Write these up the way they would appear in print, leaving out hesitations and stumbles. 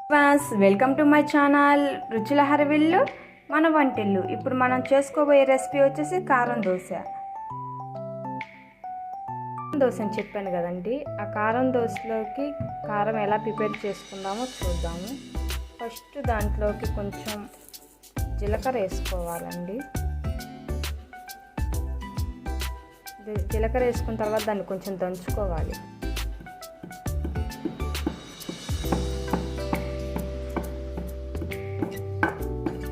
Welcome to my channel రుచుల హరివిల్లు మన వంటిల్లు. ఇప్పుడు మనం చేసుకోబోయే రెసిపీ వచ్చేసి కారం దోశ. అని చెప్పాను కదండి, ఆ కారం దోశలోకి కారం ఎలా ప్రిపేర్ చేసుకుందామో చూద్దాము. ఫస్ట్ దాంట్లోకి కొంచెం జీలకర్ర వేసుకోవాలండి. జీలకర్ర వేసుకున్న తర్వాత దాన్ని కొంచెం దంచుకోవాలి.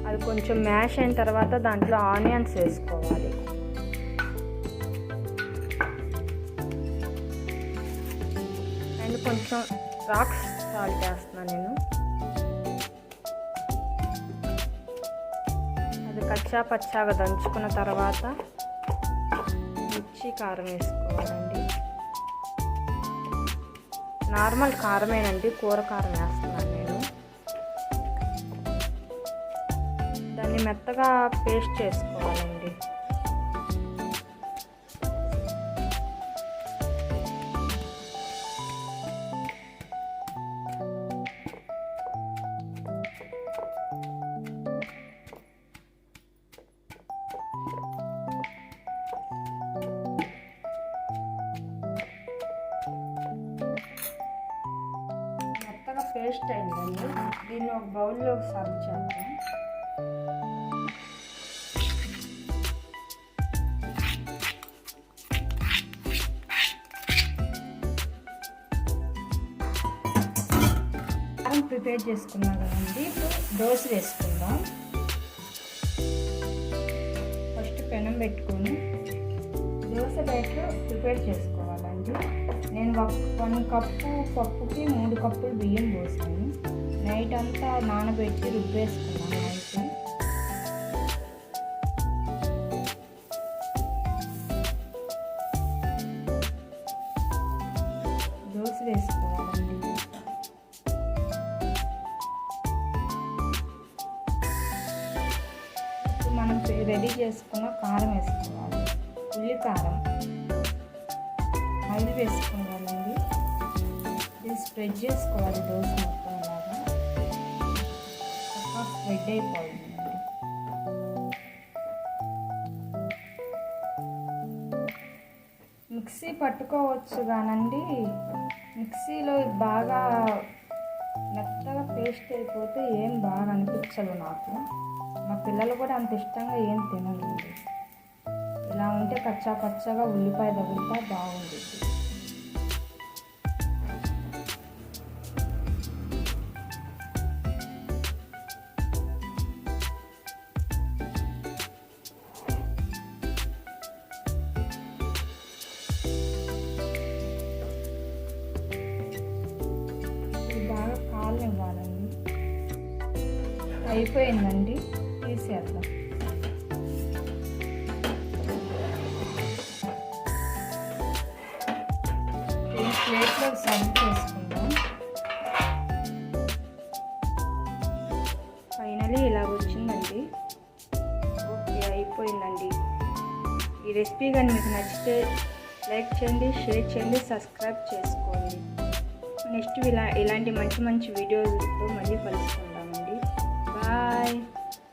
అది కొంచెం మ్యాష్ అయిన తర్వాత దాంట్లో ఆనియన్స్ వేసుకోవాలి. అండ్ కొంచెం రాక్ సాల్ట్ వేస్తున్నాను నేను. అది కచ్చా పచ్చాగా దంచుకున్న తర్వాత మిర్చి కారం వేసుకోవాలండి. నార్మల్ కారమేనండి, కూర కారం వేస్తున్నాను నేను. దాన్ని మెత్తగా పేస్ట్ చేసుకోవాలండి. మెత్తగా పేస్ట్ అయిందండి. దీన్ని ఒక బౌల్లో సర్వ్ చేద్దాం. ప్రిపేర్ చేసుకున్నాం కదండి, ఇప్పుడు దోశ వేసుకుందాం. ఫస్ట్ పెనం పెట్టుకొని దోశ బ్యాటర్ ప్రిపేర్ చేసుకోవాలండి. నేను 1 కప్పు పప్పుకి 3 కప్పులు బియ్యం పోసాను. నైట్ అంతా నానబెట్టి రుబ్బేసుకున్నాను. నైట్ దోశ వేసుకోవాలండి. మనం రెడీ చేసుకున్న కారం వేసుకోవాలి. ఉల్లి కారం 5 వేసుకోవాలండి. ఇది స్ప్రెడ్ చేసుకోవాలి. దోశ మొత్తం లాగా స్ప్రెడ్ అయిపోయిందండి. మిక్సీ పట్టుకోవచ్చు కానండి, మిక్సీలో బాగా మెత్తగా పేస్ట్ అయిపోతే ఏం బాగా అనిపించదు నాకు. మా పిల్లలు కూడా అంత ఇష్టంగా ఏం తినలేదు. ఇలా ఉంటే కచ్చా పచ్చగా ఉల్లిపాయ తగులుతా బాగుంటుంది. ఇది బాగా కాలనివ్వాలండి. అయిపోయిందండి, తీసేద్దాం. ప్లేట్లో సర్వ్ చేసుకుందాం. ఫైనలీ ఇలా వచ్చిందండి. ఓకే, అయిపోయిందండి. ఈ రెసిపీ కానీ మీకు నచ్చితే లైక్ చేయండి, షేర్ చేయండి, సబ్స్క్రైబ్ చేసుకోండి. నెక్స్ట్ ఇలాంటి మంచి వీడియోలతో మళ్ళీ కలుసుకుందామండి. బాయ్.